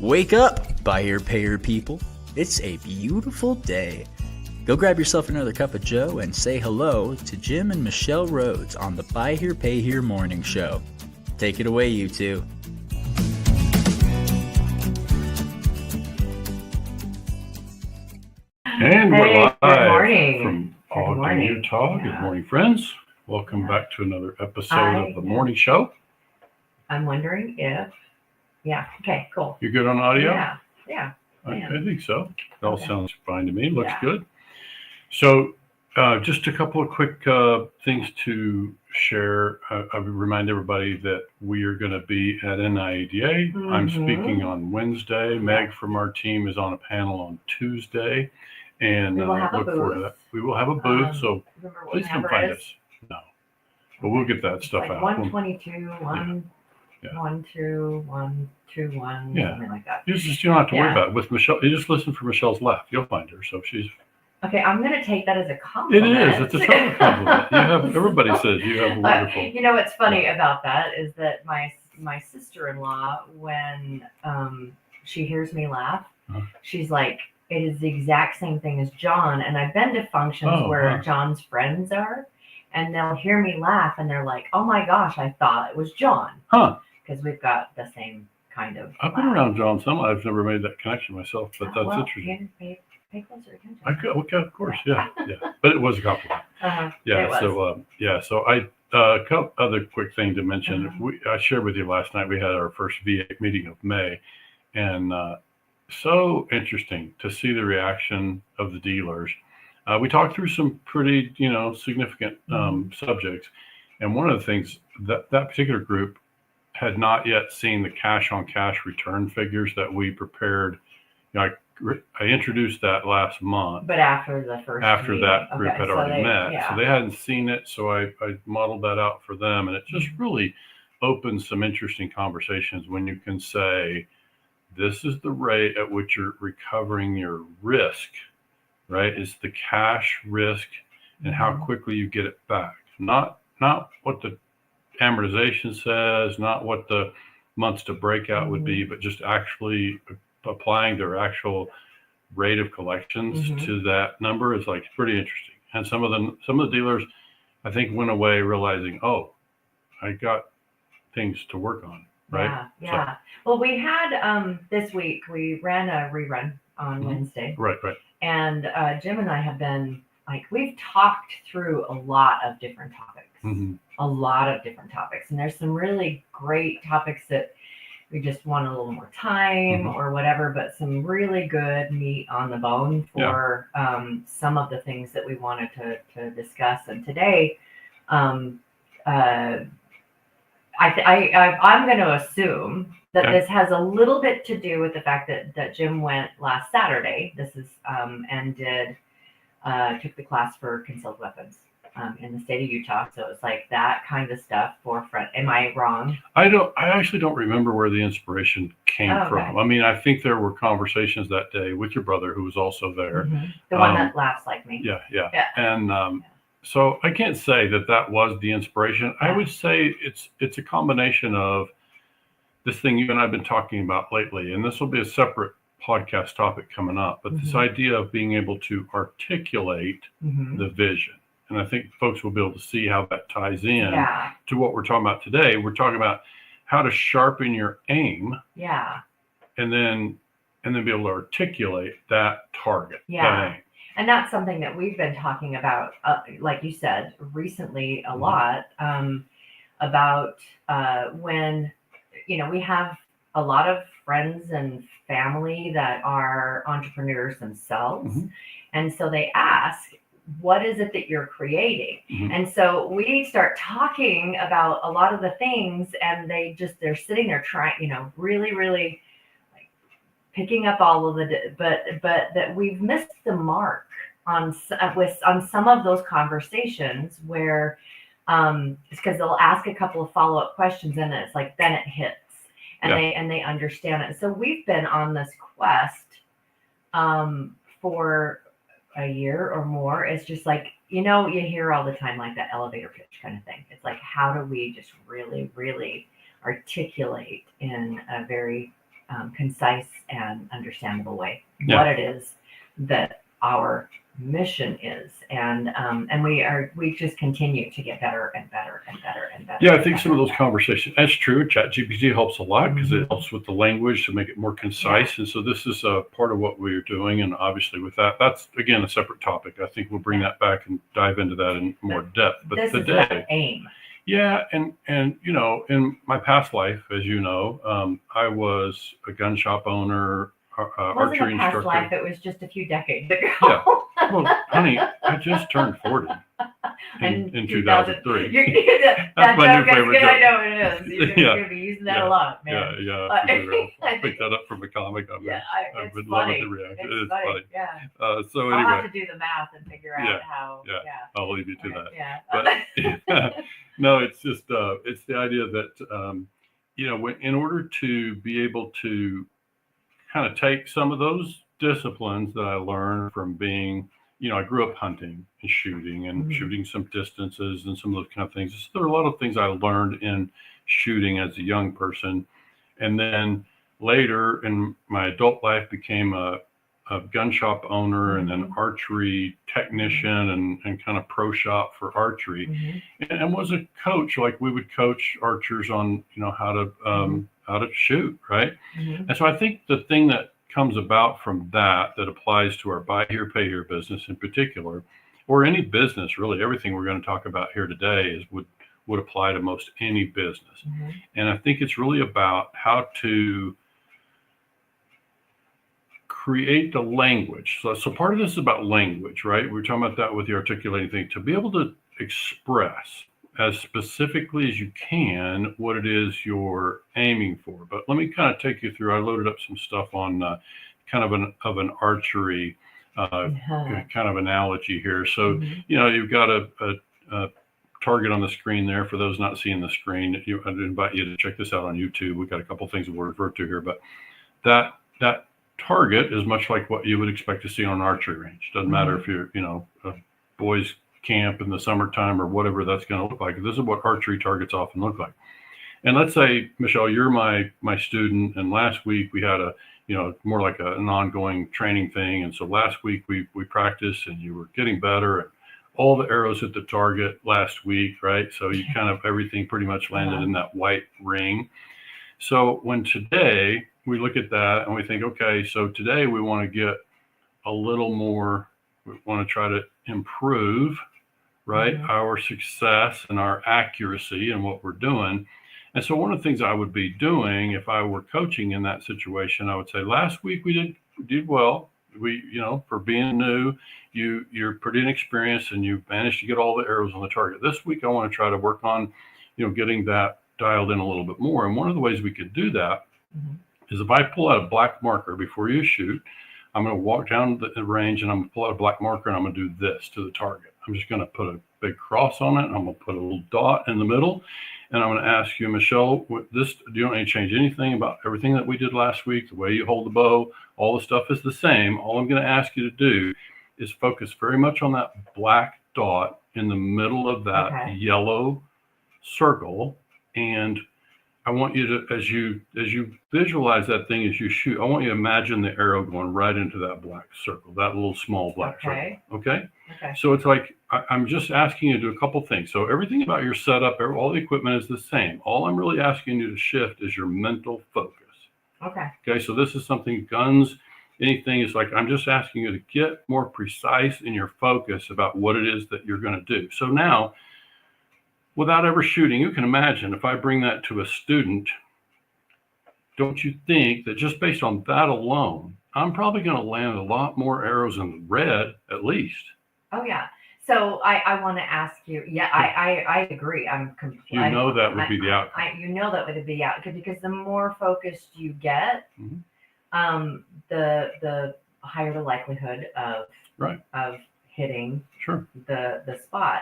Wake up, buyer payer people. It's a beautiful day. Go grab yourself another cup of joe and say hello to Jim and Michelle Rhoads on the Buy Here Pay Here Morning Show. Take it away, you two. And we're live good morning. from Good Ogden, morning. Utah. Yeah. Good morning, friends. Welcome back to another episode of the Morning Show. I'm wondering if, okay, cool. You good on audio? Yeah. I think so. It all Okay. sounds fine to me. Looks Yeah. good. So just a couple of quick things to share. I would remind everybody that we are going to be at NIADA. I'm speaking on Wednesday. Meg from our team is on a panel on Tuesday. And We will have a look forward to booth. that. We will have a booth, so Remember what please the come number find is? us. No, but we'll get that stuff Like out. 122, Yeah. 121, Yeah. something like that. You don't have to worry Yeah. about it. With Michelle, you just listen for Michelle's laugh. You'll find her. So she's. Okay, I'm going to take that as a It compliment. is. It's a total compliment. You have. Everybody says you have a wonderful. You know what's funny about that is that my sister-in-law, when she hears me laugh, she's like, it is the exact same thing as John. And I've been to functions where John's friends are, and they'll hear me laugh, and they're like, "Oh my gosh, I thought it was John." Because we've got the same kind of. I've been around John some. I've never made that connection myself, but that's interesting. Pay closer attention. Okay, of course, yeah. But it was a compliment. Yeah. So I a couple other quick thing to mention. I shared with you last night. We had our first VA meeting of May, and so interesting to see the reaction of the dealers. We talked through some pretty, significant subjects, and one of the things that particular group had not yet seen the cash-on-cash return figures that we prepared. I introduced that last month. But after the first after meeting. that group had already met. Yeah. So they hadn't seen it. So I modeled that out for them. And it just really opens some interesting conversations when you can say, this is the rate at which you're recovering your risk, right? It's the cash risk and how quickly you get it back. Not what the amortization says, not what the months to breakout would be, but just actually applying their actual rate of collections to that number is like pretty interesting. And some of the dealers, I think, went away realizing, I got things to work on. Right. Yeah. Well, we had this week we ran a rerun on Wednesday. Right. And Jim and I have been we've talked through a lot of different topics. And there's some really great topics that we just want a little more time or whatever, but some really good meat on the bone for some of the things that we wanted to discuss. And today, I'm going to assume that this has a little bit to do with the fact that Jim went last Saturday. This is and took the class for concealed weapons in the state of Utah. So it's like that kind of stuff forefront. Am I wrong? I actually don't remember where the inspiration came from. I mean, I think there were conversations that day with your brother who was also there. The one that laughs like me. Yeah. And so I can't say that was the inspiration. I would say it's a combination of this thing you and I have been talking about lately, and this will be a separate podcast topic coming up, but this idea of being able to articulate the vision. And I think folks will be able to see how that ties in to what we're talking about today. We're talking about how to sharpen your aim. Yeah. And then be able to articulate that target. Yeah. That aim. And that's something that we've been talking about, like you said, recently a lot, about when, we have a lot of friends and family that are entrepreneurs themselves. And so they ask, what is it that you're creating? And so we start talking about a lot of the things, and they're sitting there trying, really, really like picking up all of but that we've missed the mark on some of those conversations where it's because they'll ask a couple of follow-up questions, and it's like then it hits, and they understand it. So we've been on this quest for a year or more. It's just like, you hear all the time like that elevator pitch kind of thing. It's like, how do we just really, really articulate in a very concise and understandable way Yeah. what it is that our mission is, and we just continue to get better and better and better and better. Yeah, I think some of those conversations, that's true. ChatGPT helps a lot because Mhm. it helps with the language to make it more concise. And so this is a part of what we're doing. And obviously with that, that's again a separate topic. I think we'll bring that back and dive into that in more depth. But This is today, about aim. yeah, and you know, in my past life, as you know, I was a gun shop owner, Wasn't archery a past instructor. life, it was just a few decades ago. Yeah. Well, honey, I just turned 40 in 2003. That's my new favorite good. I joke. know it is. You're Yeah. going to be using that a lot, man. Yeah. But- I picked that up from a comic. I've it's been funny. loving the reaction. It's It's funny. Yeah. So I'll have anyway, to do the math and figure out how. yeah. I'll leave you to that. Yeah. But no, it's just it's the idea that you know, in order to be able to kind of take some of those disciplines that I learned from being, you know, I grew up hunting and shooting and Mhm. shooting some distances and some of those kind of things. So there are a lot of things I learned in shooting as a young person. And then later in my adult life became a gun shop owner and then archery technician and kind of pro shop for archery, and was a coach. Like we would coach archers on, you know, how to shoot, right? And so I think the thing that comes about from that applies to our buy here, pay here business in particular, or any business really. Everything we're going to talk about here today would apply to most any business. And I think it's really about how to create the language. So part of this is about language, right? We're talking about that with the articulating thing, to be able to express as specifically as you can what it is you're aiming for. But let me kind of take you through. I loaded up some stuff on kind of an archery kind of analogy here. So you know, you've got a target on the screen there. For those not seeing the screen, I invite you to check this out on YouTube. We've got a couple things we'll refer to here, but that target is much like what you would expect to see on an archery range. Doesn't matter if you're, you know, a boys camp in the summertime or whatever that's going to look like. This is what archery targets often look like. And let's say, Michelle, you're my student, and last week we had a, you know, more like an ongoing training thing. And so last week we practiced and you were getting better and all the arrows hit the target last week, right? So you kind of, everything pretty much landed in that white ring. So when today we look at that and we think, okay, so today we want to get a little more, we want to try to improve, right, our success and our accuracy in what we're doing. And so one of the things I would be doing if I were coaching in that situation, I would say, last week we did well. We, you know, for being new, you're pretty inexperienced and you managed to get all the arrows on the target. This week I want to try to work on, you know, getting that dialed in a little bit more. And one of the ways we could do that is if I pull out a black marker before you shoot, I'm going to walk down the range and I'm going to pull out a black marker and I'm going to do this to the target. I'm just going to put a big cross on it. And I'm going to put a little dot in the middle. And I'm going to ask you, Michelle, do you want me to change anything about everything that we did last week? The way you hold the bow, all the stuff is the same. All I'm going to ask you to do is focus very much on that black dot in the middle of that yellow circle. And I want you to, as you visualize that thing as you shoot, I want you to imagine the arrow going right into that black circle, that little small black circle. Okay. So it's like, I'm just asking you to do a couple things. So everything about your setup, all the equipment is the same. All I'm really asking you to shift is your mental focus. Okay. So this is something, guns, anything is like, I'm just asking you to get more precise in your focus about what it is that you're going to do. So now, without ever shooting, you can imagine if I bring that to a student, don't you think that just based on that alone, I'm probably going to land a lot more arrows in the red, at least? Oh, yeah. So I want to ask you, I agree. I'm completely. You know that would be the outcome. You know that would be the outcome because the more focused you get, the higher the likelihood of hitting the spot.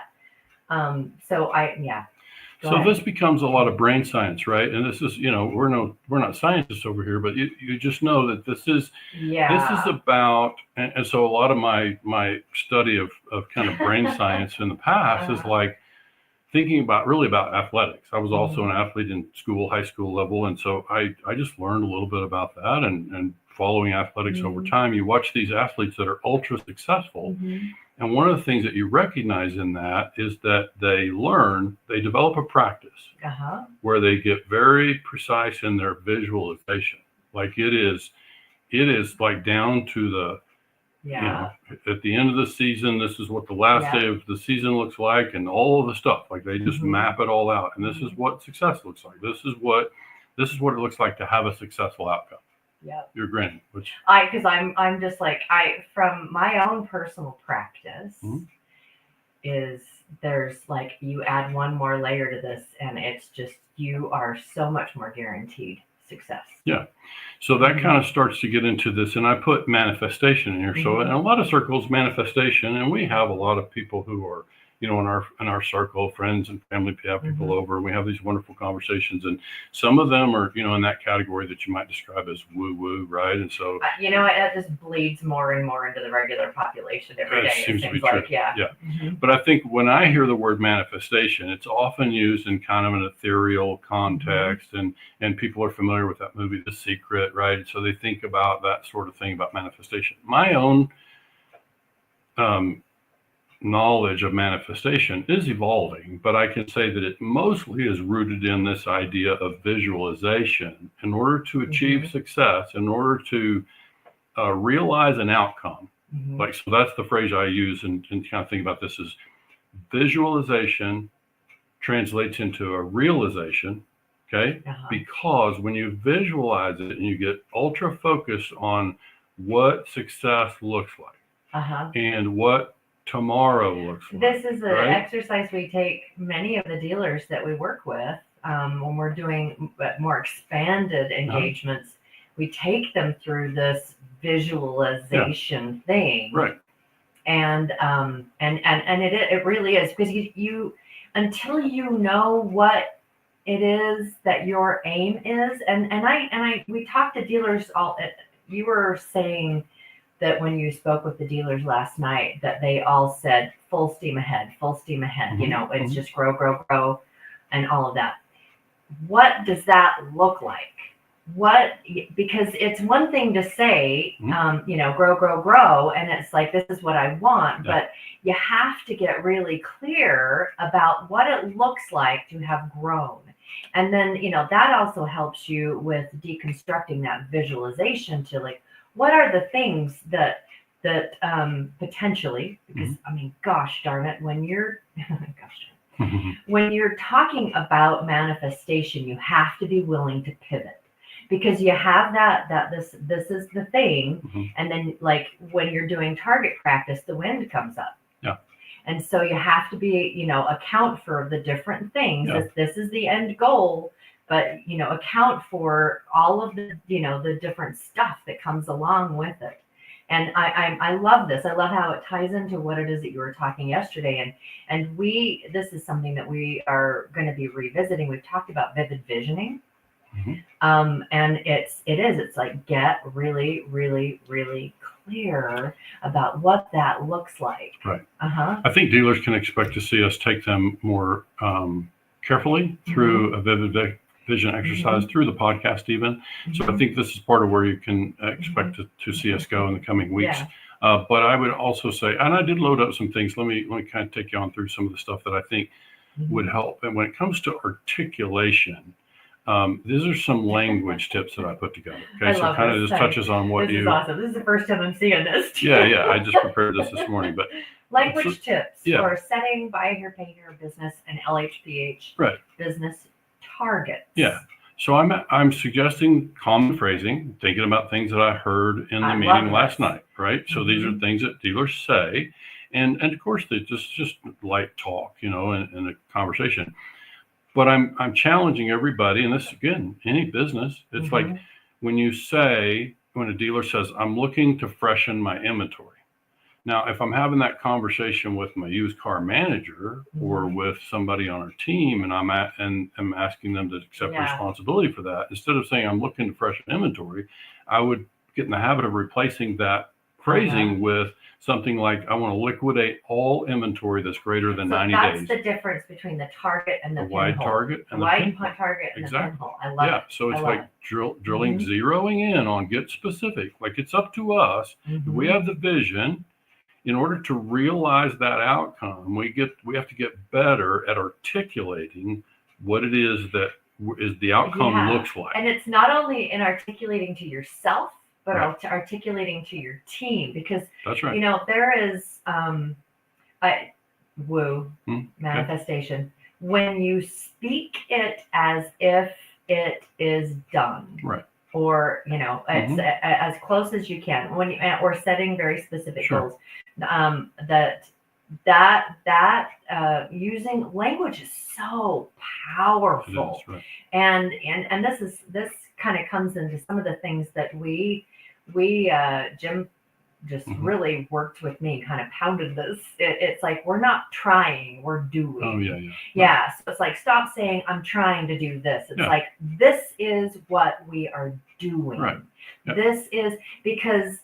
So this becomes a lot of brain science, right? And this is, you know, we're not scientists over here, but you just know that this is about, and so a lot of my study of kind of brain science in the past is like thinking about really about athletics. I was also an athlete in school, high school level. And so I just learned a little bit about that and following athletics over time. You watch these athletes that are ultra successful. And one of the things that you recognize in that is that they develop a practice where they get very precise in their visualization. Like it is like down to the, you know, at the end of the season, this is what the last day of the season looks like, and all of the stuff. Like they just map it all out, and this is what success looks like. This is what it looks like to have a successful outcome. Yeah, you're grinning. Because I'm just like from my own personal practice is there's like you add one more layer to this, and it's just you are so much more guaranteed success. Yeah. So that kind of starts to get into this, and I put manifestation in here. So in a lot of circles, manifestation, and we have a lot of people who are, you know, in our circle, friends and family, we have people over, and we have these wonderful conversations, and some of them are, you know, in that category that you might describe as woo-woo, right? And so, you know, it just bleeds more and more into the regular population every day. It seems to be true. But I think when I hear the word manifestation, it's often used in kind of an ethereal context, and people are familiar with that movie, The Secret, right? So they think about that sort of thing about manifestation. My own knowledge of manifestation is evolving, but I can say that it mostly is rooted in this idea of visualization. In order to achieve success, in order to realize an outcome, like, so that's the phrase I use and kind of think about this is visualization translates into a realization, okay? Because when you visualize it and you get ultra focused on what success looks like and what tomorrow looks like. This is an exercise we take many of the dealers that we work with when we're doing more expanded engagements. We take them through this visualization thing, right? And it really is, because you until you know what it is that your aim is, and we talk to dealers all. You were saying that when you spoke with the dealers last night, that they all said full steam ahead, you know, it's just grow, and all of that. What does that look like? Because it's one thing to say, you know, grow, and it's like, this is what I want, but you have to get really clear about what it looks like to have grown. And then, you know, that also helps you with deconstructing that visualization to like, what are the things that potentially, because I mean, gosh darn it, when you're, when you're talking about manifestation, you have to be willing to pivot, because you have this is the thing. And then like when you're doing target practice, the wind comes up. And so you have to be, you know, account for the different things. This is the end goal. But, you know, account for all of the, you know, the different stuff that comes along with it. And I love this. I love how it ties into what it is that you were talking yesterday. And this is something that we are going to be revisiting. We've talked about vivid visioning. And it's like, get really, really, really clear about what that looks like. Right. I think dealers can expect to see us take them more carefully through a vivid vision exercise, through the podcast even. So I think this is part of where you can expect to see us go in the coming weeks. But I would also say, and I did load up some things. Let me kind of take you on through some of the stuff that I think would help. And when it comes to articulation, these are some language tips that I put together. Okay, so kind of just touches on what this is awesome. This is the first time I'm seeing this. Yeah, I just prepared this morning. But language tips for setting buy here, pay here business and LHPH business targets. So I'm suggesting common phrasing, thinking about things that I heard in the meeting last night, right? So these are things that dealers say, and of course they just light talk, you know, in a conversation. But I'm challenging everybody, and this again, any business, it's like when a dealer says, I'm looking to freshen my inventory. Now, if I'm having that conversation with my used car manager or with somebody on our team, and I'm asking them to accept responsibility for that, instead of saying I'm looking to freshen inventory, I would get in the habit of replacing that phrasing with something like, I want to liquidate all inventory that's greater than 90 that's days. the difference between the target and the wide pinhole. target and the the wide pinhole. target and Exactly. the pinhole. I love it. Yeah, so it's I like love drilling, zeroing in on get specific. Like it's up to us. If we have the vision, in order to realize that outcome, we have to get better at articulating what it is that is the outcome looks like. And it's not only in articulating to yourself, but Right. articulating to your team, because That's right. you know there is Okay. manifestation when you speak it as if it is done, Right. or you know it's as close as you can when you, or setting very specific Sure. goals. Using language is so powerful. It is, right. And this kind of comes into some of the things that we Jim just really worked with me, kind of pounded this. It's like, we're not trying, we're doing. Oh yeah. Yeah. So it's like, stop saying I'm trying to do this. It's Yeah. like, this is what we are doing. Right. Yep. This is because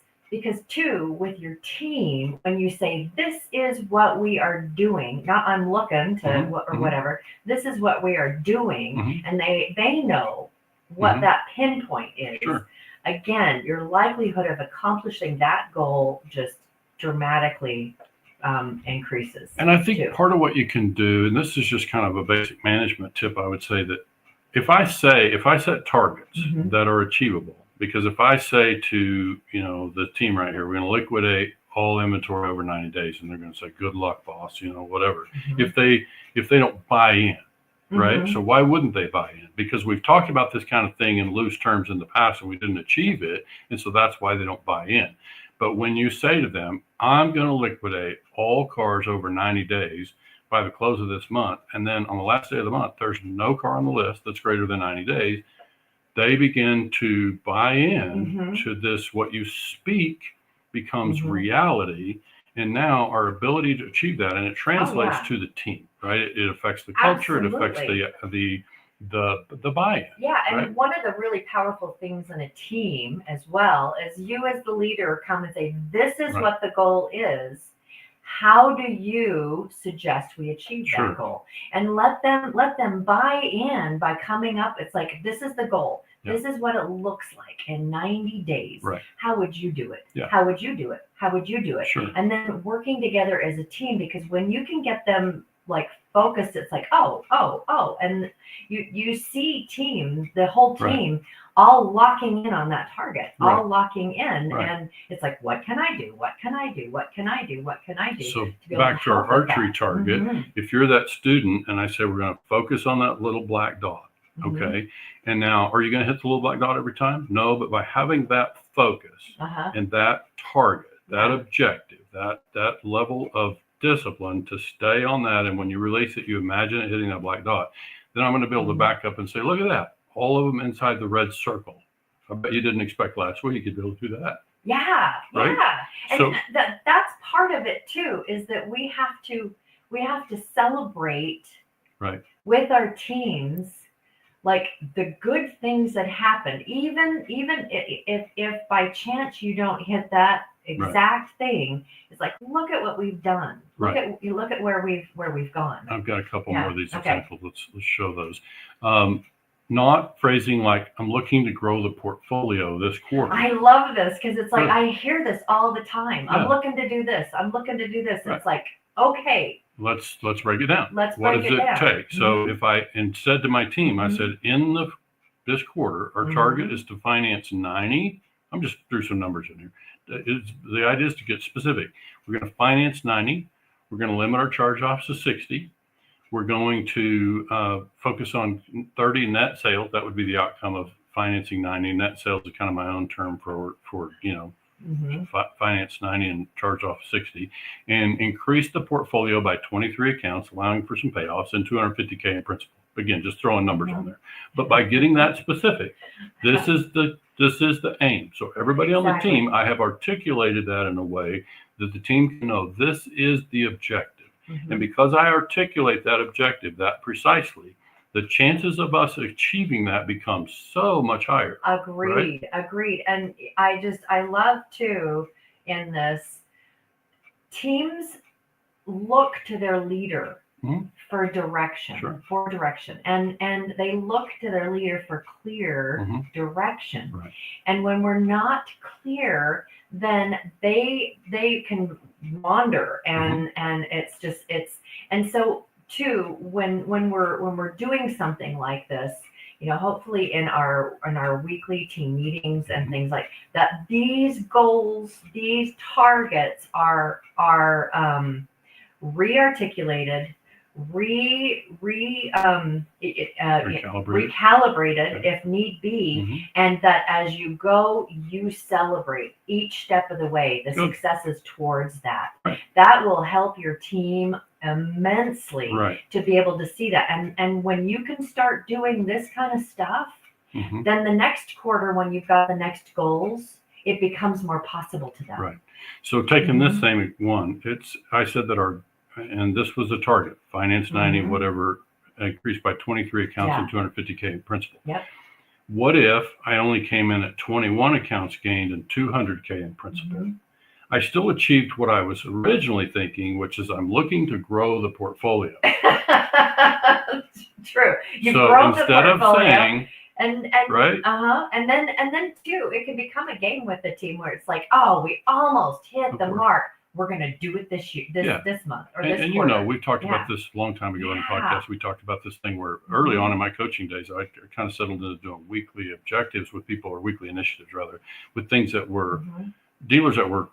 too, with your team, when you say this is what we are doing, not I'm looking to whatever, this is what we are doing, and they know what that pinpoint is. Sure. Again, your likelihood of accomplishing that goal just dramatically increases. And I think part of what you can do, and this is just kind of a basic management tip, I would say that if I set targets that are achievable, because if I say to, the team right here, we're going to liquidate all inventory over 90 days, and they're going to say, good luck, boss, whatever. If they don't buy in, right? So why wouldn't they buy in? Because we've talked about this kind of thing in loose terms in the past, and we didn't achieve it. And so that's why they don't buy in. But when you say to them, I'm going to liquidate all cars over 90 days by the close of this month, and then on the last day of the month, there's no car on the list that's greater than 90 days, they begin to buy in to this. What you speak becomes reality. And now our ability to achieve that, and it translates to the team, right? It affects the culture. Absolutely. It affects the buy-in. Yeah, and right? One of the really powerful things in a team as well is you as the leader come and say, this is what the goal is. How do you suggest we achieve that goal? And let them buy in by coming up. It's like, this is the goal. Yeah. This is what it looks like in 90 days. Right. How would you do it? Yeah. How would you do it? How would you do it? Sure. And then working together as a team, because when you can get them like focused, it's like, oh, and you see teams, the whole team all locking in on that target, all locking in, and it's like, what can I do? What can I do? What can I do? What can I do? So back to our archery target, if you're that student and I say we're going to focus on that little black dot, okay, and now are you going to hit the little black dot every time? No, but by having that focus and that target, that objective, that level of discipline to stay on that, and when you release it, you imagine it hitting that black dot, then I'm going to be able to back up and say, look at that, all of them inside the red circle. I bet you didn't expect last week you'd be able to do that. Yeah, right? Yeah. And so that's part of it too, is that we have to celebrate with our teams, like the good things that happen, even if by chance you don't hit that exact thing. It's like, look at what we've done. Look at where we've gone. I've got a couple more of these examples. Let's show those. Not phrasing like, I'm looking to grow the portfolio this quarter. I love this because it's like, I hear this all the time. I'm looking to do this. I'm looking to do this. It's like, okay. Let's break it down. What does it take? So if I said to my team, I said, in this quarter, our target is to finance 90. I'm just threw some numbers in here. The idea is to get specific. We're going to finance 90. We're going to limit our charge-offs to 60. We're going to focus on 30 net sales. That would be the outcome of financing 90. Net sales is kind of my own term for finance 90 and charge off 60, and increase the portfolio by 23 accounts, allowing for some payoffs and $250K in principal. Again, just throwing numbers on there. But by getting that specific, this is the aim. So everybody on the team, I have articulated that in a way that the team can know this is the objective. And because I articulate that objective that precisely, the chances of us achieving that become so much higher. Agreed. And I love too, in this, teams look to their leader for direction, and they look to their leader for clear direction. Right. And when we're not clear, then they can wander, and and so too, when we're doing something like this, hopefully in our weekly team meetings and things like that, these goals, these targets are re-articulated, recalibrated if need be, and that as you go, you celebrate each step of the way the successes towards that. That will help your team immensely to be able to see that. And when you can start doing this kind of stuff, then the next quarter, when you've got the next goals, it becomes more possible to them. Right. So taking this same one, I said that and this was a target, finance 90, whatever, increased by 23 accounts and 250K in principal. Yep. What if I only came in at 21 accounts gained and 200K in principal? I still achieved what I was originally thinking, which is I'm looking to grow the portfolio. True. So instead of saying, and right, and then too, it can become a game with the team where it's like, oh, we almost hit the mark. We're going to do it this year, this month, or this quarter. And we've talked about this a long time ago in the podcast. We talked about this thing where early on in my coaching days, I kind of settled into doing weekly objectives with people, or weekly initiatives rather, with things that were dealers that were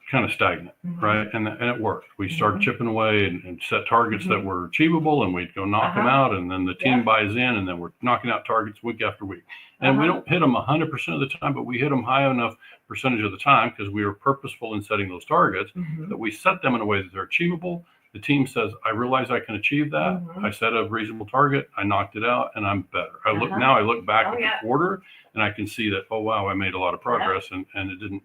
kind of stagnant, right? And it worked. We started chipping away and set targets that were achievable, and we'd go knock them out, and then the team buys in, and then we're knocking out targets week after week. And we don't hit them 100% of the time, but we hit them high enough percentage of the time because we were purposeful in setting those targets that we set them in a way that they're achievable. The team says, I realize I can achieve that. I set a reasonable target. I knocked it out, and I'm better. I look back at the quarter, and I can see that, oh, wow, I made a lot of progress, and it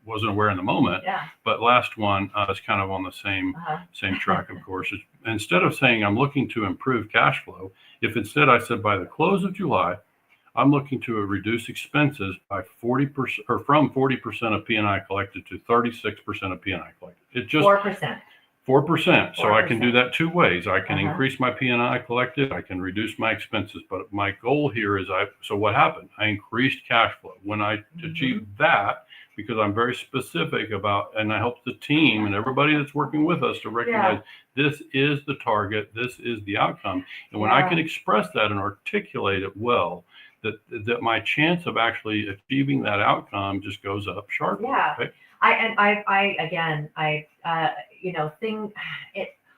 wasn't aware in the moment. But last one is kind of on the same track, of course. Instead of saying I'm looking to improve cash flow, if instead I said by the close of July, I'm looking to reduce expenses by 40%, or from 40% of P&I collected to 36% of P&I collected. It just 4%. So I can do that two ways. I can increase my P&I collected. I can reduce my expenses. But my goal here is so what happened? I increased cash flow. When I achieved that, because I'm very specific about, and I help the team and everybody that's working with us to recognize this is the target, this is the outcome. And when I can express that and articulate it well, that my chance of actually achieving that outcome just goes up sharply. Yeah. Right?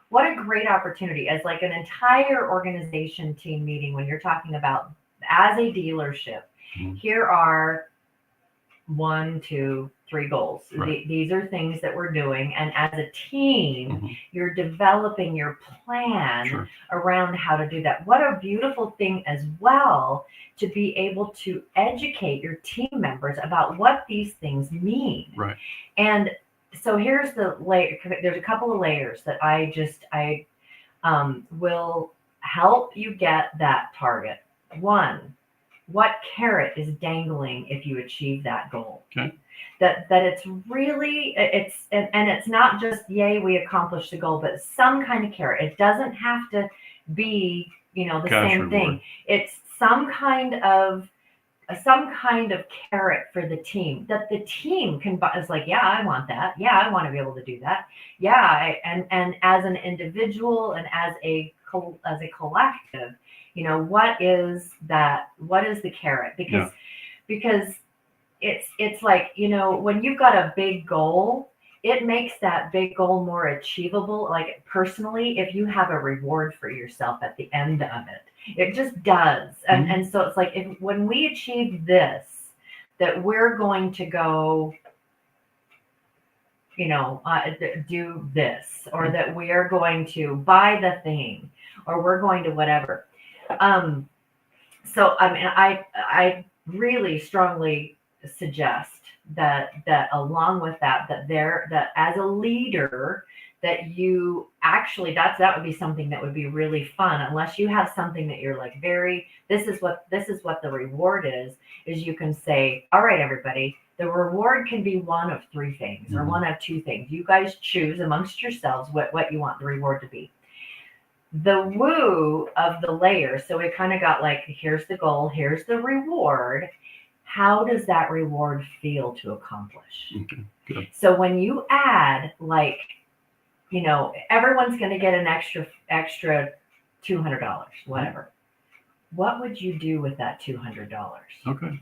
What a great opportunity as like an entire organization team meeting when you're talking about as a dealership. Here are 1, 2, 3 goals. These are things that we're doing. And as a team, you're developing your plan around how to do that. What a beautiful thing as well to be able to educate your team members about what these things mean. Right. And so here's the layer. There's a couple of layers that I will help you get that target. 1, what carrot is dangling if you achieve that goal? Okay. That it's really, and it's not just, yay, we accomplished the goal, but some kind of carrot. It doesn't have to be, the Cash same reward. thing. It's some kind of carrot for the team that the team can buy. It's like, yeah, I want that. Yeah, I want to be able to do that. Yeah, and as an individual and as a collective, what is that? What is the carrot? Because it's like, when you've got a big goal, it makes that big goal more achievable. Like personally, if you have a reward for yourself at the end of it. It just does. And so it's like, when we achieve this, that we're going to go, do this, or that we are going to buy the thing, or we're going to whatever. So, I mean, I really strongly suggest that along with that as a leader, that you actually, that would be something that would be really fun, unless you have something that you're like this is what the reward is you can say, all right, everybody, the reward can be one of three things or one of two things. You guys choose amongst yourselves what you want the reward to be. The woo of the layer. So we kind of got like, here's the goal, here's the reward. How does that reward feel to accomplish? Good. So when you add, like, everyone's going to get an extra $200, whatever. What would you do with that $200? Okay.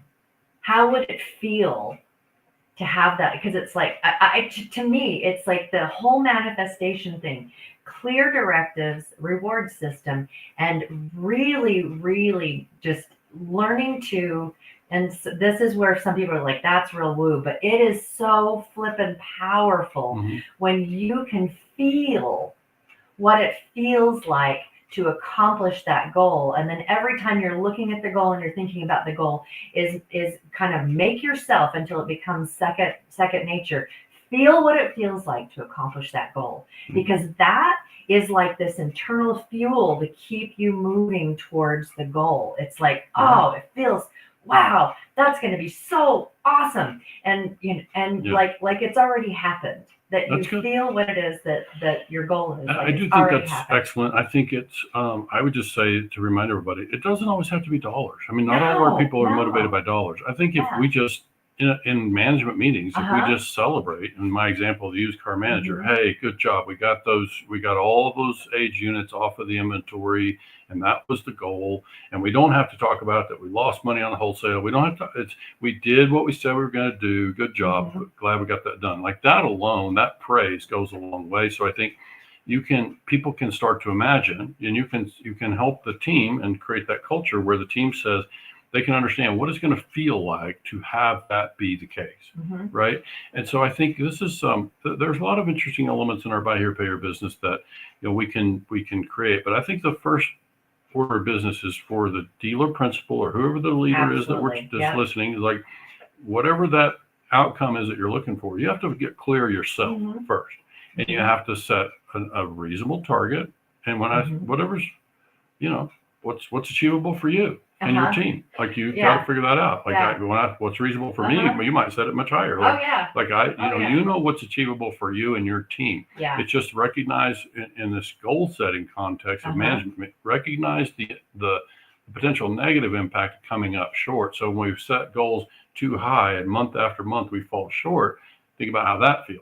How would it feel to have that? Because it's like, to me, it's like the whole manifestation thing, clear directives, reward system, and really, really just learning to, and so this is where some people are like, that's real woo, but it is so flippin' powerful when you can feel what it feels like to accomplish that goal. And then every time you're looking at the goal and you're thinking about the goal is kind of make yourself until it becomes second nature. Feel what it feels like to accomplish that goal, because that is like this internal fuel to keep you moving towards the goal. It's like, oh, it feels, wow, that's going to be so awesome. And like it's already happened. That you feel what it is that your goal is. Like, I do think that's excellent. I think it's, I would just say to remind everybody, it doesn't always have to be dollars. I mean, not all of our people are motivated by dollars. I think if we just, in management meetings, if we just celebrate, in my example, the used car manager, hey, good job. We got all of those age units off of the inventory, and that was the goal. And we don't have to talk about that we lost money on the wholesale. We don't have to, we did what we said we were going to do. Good job. Glad we got that done. Like that alone, that praise goes a long way. So I think people can start to imagine, and you can help the team and create that culture where the team says, they can understand what it's going to feel like to have that be the case, right? And so I think this is there's a lot of interesting elements in our buy here, pay here business that we can create. But I think the first order of business is for the dealer principal or whoever the leader is that we're just listening. Is like whatever that outcome is that you're looking for, you have to get clear yourself first, and you have to set a reasonable target. And whatever's what's achievable for you and your team. Like you got to figure that out. Like what's reasonable for me, but you might set it much higher. Like, you know what's achievable for you and your team. Yeah. It's just recognize in this goal setting context of management, recognize the potential negative impact coming up short. So when we've set goals too high and month after month we fall short, think about how that feels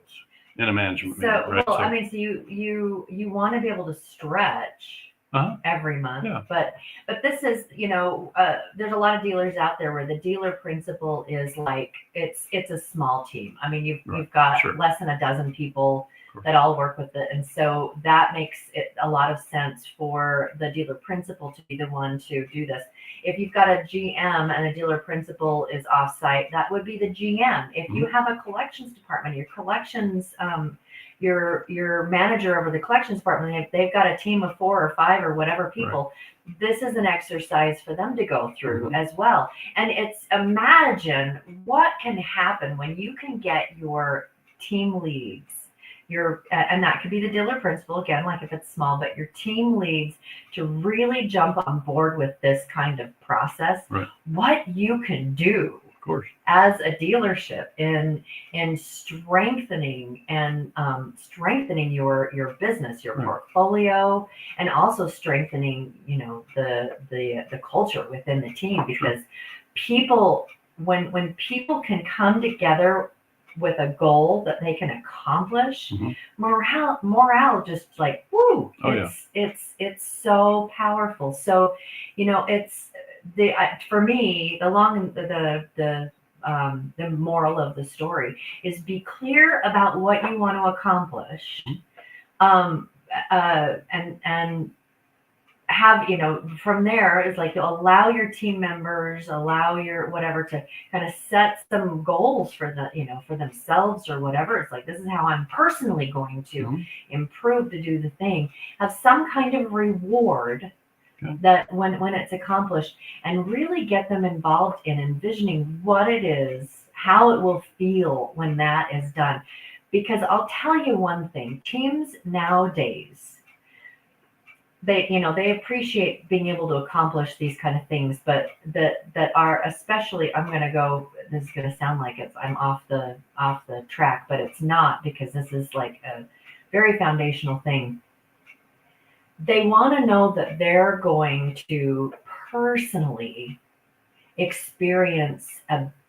in a management meeting. Right? Well, I mean, so you want to be able to stretch every month, but this is, there's a lot of dealers out there where the dealer principal is like, it's a small team. I mean, you've got less than a dozen people that all work with it. And so that makes it a lot of sense for the dealer principal to be the one to do this. If you've got a GM and a dealer principal is offsite, that would be the GM. If you have a collections department, your collections, your manager over the collections department, if they've got a team of 4 or 5 or whatever people, this is an exercise for them to go through as well. And it's, imagine what can happen when you can get your team leads, and that could be the dealer principal, again, like if it's small, but your team leads to really jump on board with this kind of process, what you can do as a dealership in strengthening and strengthening your business, your portfolio, and also strengthening the culture within the team, because people, when people can come together with a goal that they can accomplish, morale just like woo. It's so powerful. So it's for me, the moral of the story is be clear about what you want to accomplish, and have, from there is like, allow your team members, allow your whatever to kind of set some goals for for themselves or whatever. It's like, this is how I'm personally going to improve to do the thing. Have some kind of reward that when it's accomplished, and really get them involved in envisioning what it is, how it will feel when that is done. Because I'll tell you one thing, teams nowadays, they appreciate being able to accomplish these kind of things, but that are especially, this is going to sound like I'm off the track, but it's not, because this is like a very foundational thing. They want to know that they're going to personally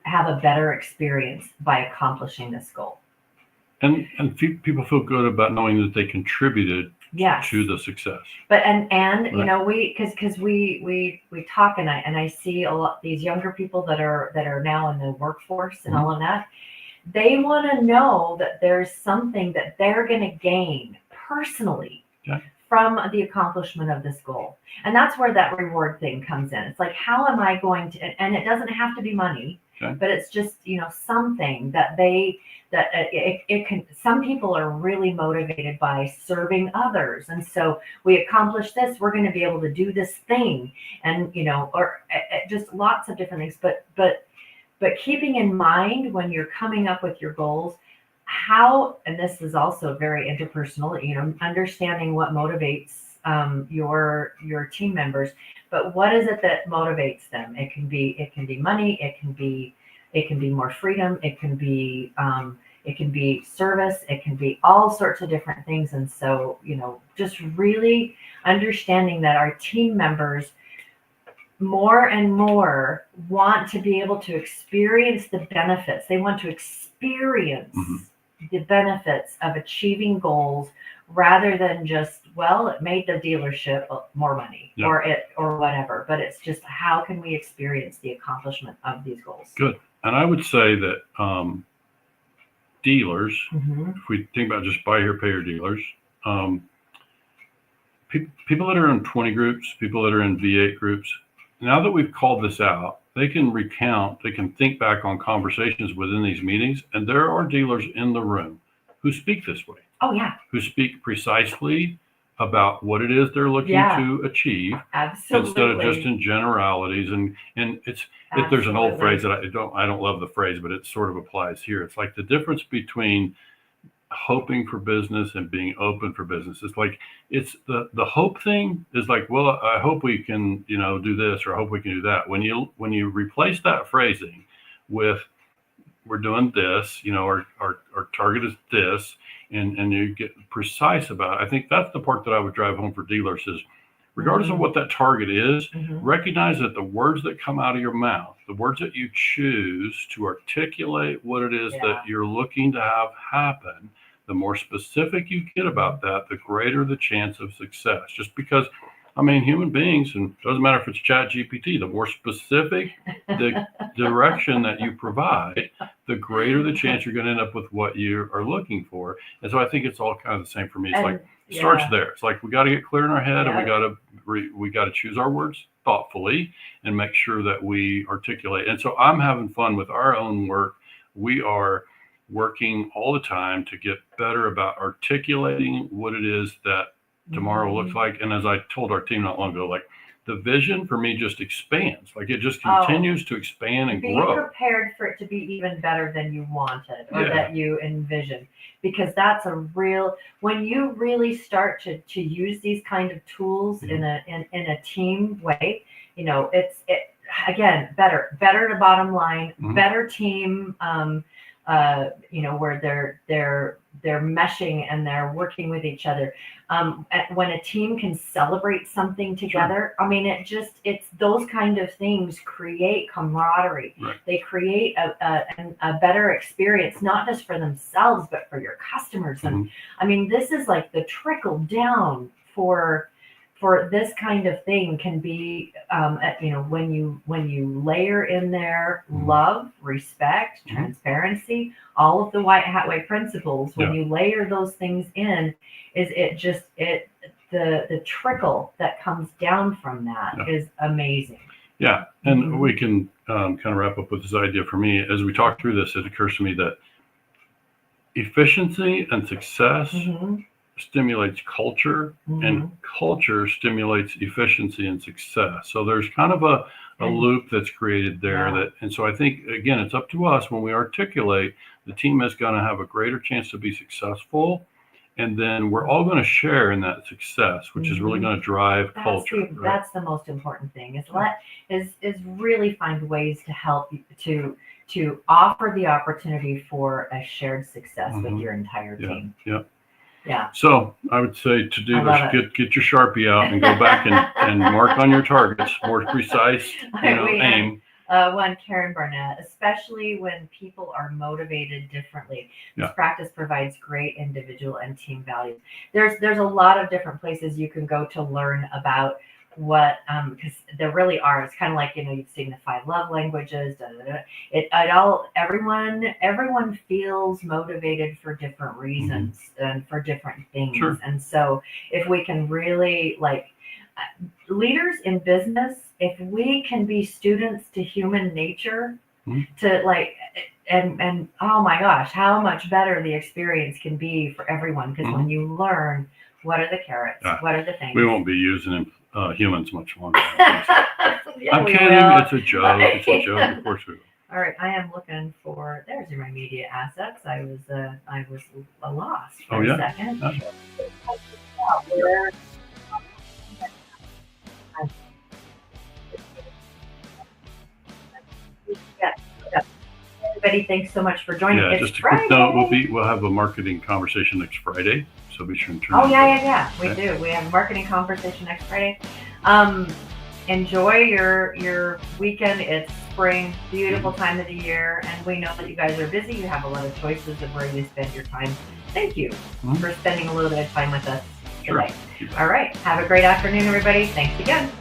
have a better experience by accomplishing this goal. And people feel good about knowing that they contributed Yes. to the success. But and Right. you know, because we talk, and I see a lot these younger people that are now in the workforce and all of that. They want to know that there's something that they're going to gain personally from the accomplishment of this goal. And that's where that reward thing comes in. It's like, how am I going to, and it doesn't have to be money, but it's just, something that it can, some people are really motivated by serving others. And so we accomplish this, we're going to be able to do this thing, and, or just lots of different things. But keeping in mind when you're coming up with your goals, and this is also very interpersonal, understanding what motivates your team members, but what is it that motivates them? It can be money, it can be more freedom, it can be service, it can be all sorts of different things. And so, just really understanding that our team members more and more want to be able to experience the benefits. They want to experience the benefits of achieving goals, rather than just, it made the dealership more money or whatever. But it's just, how can we experience the accomplishment of these goals? Good. And I would say that dealers, if we think about just buy here, pay here dealers, people that are in 20 groups, people that are in V8 groups, now that we've called this out, they can recount, they can think back on conversations within these meetings, and there are dealers in the room who speak this way. Oh, yeah. Who speak precisely about what it is they're looking to achieve. Absolutely. Instead of just in generalities. And there's an old phrase that I don't love the phrase, but it sort of applies here. It's like the difference between hoping for business and being open for business. It's like, it's the hope thing is like, well, I hope we can, do this, or I hope we can do that. When you replace that phrasing with, we're doing this, our target is this, and you get precise about it. I think that's the part that I would drive home for dealers is, regardless of what that target is, recognize that the words that come out of your mouth, the words that you choose to articulate what it is that you're looking to have happen, the more specific you get about that, the greater the chance of success. Just because, human beings, and it doesn't matter if it's Chat GPT, the more specific the direction that you provide, the greater the chance you're going to end up with what you are looking for. And so I think it's all kind of the same for me. It's it starts there. It's like, we got to get clear in our head, and we got to choose our words thoughtfully and make sure that we articulate. And so I'm having fun with our own work. We are working all the time to get better about articulating what it is that tomorrow looks like. And as I told our team not long ago, like, the vision for me just expands. Like, it just continues to expand and grow. Be prepared for it to be even better than you wanted, or that you envisioned, because that's when you really start to use these kind of tools in a team way, it's again, better to bottom line, better team, where they're meshing and they're working with each other. When a team can celebrate something together, it's those kind of things create camaraderie. Right. They create a better experience, not just for themselves, but for your customers. And this is like the trickle down for this kind of thing can be, when you layer in there love, respect, transparency, all of the white hat way principles, when you layer those things in, the trickle that comes down from that is amazing. Yeah. And we can kind of wrap up with this idea. For me, as we talk through this, it occurs to me that efficiency and success stimulates culture, and culture stimulates efficiency and success. So there's kind of a loop that's created there. And so I think, again, it's up to us when we articulate, the team is going to have a greater chance to be successful. And then we're all going to share in that success, which is really going to drive culture. That's the most important thing is really find ways to help you to offer the opportunity for a shared success with your entire team. Yeah. So I would say to do this, get your Sharpie out and go back and mark on your targets, more precise, aim. One, Karen Barnett, especially when people are motivated differently. This practice provides great individual and team value. There's a lot of different places you can go to learn about what, because there really are. It's kind of like, you've seen the 5 love languages. Everyone feels motivated for different reasons and for different things. Sure. And so if we can really, like, leaders in business, if we can be students to human nature, to like, and oh my gosh, how much better the experience can be for everyone. Because when you learn, what are the carrots? What are the things? We won't be using humans much longer. Yeah, I'm kidding. Will. It's a joke. It's a joke. Of course we will. All right, I am looking for. There's my media assets. I was lost for a second. Everybody, thanks so much for joining. Yeah, It's just a Friday. quick note. We'll have a marketing conversation next Friday, so be sure and turn. Oh yeah. We do. We have a marketing conversation next Friday. Enjoy your weekend. It's spring, beautiful time of the year, and we know that you guys are busy. You have a lot of choices of where you spend your time. Thank you for spending a little bit of time with us today. All right. Have a great afternoon, everybody. Thanks again.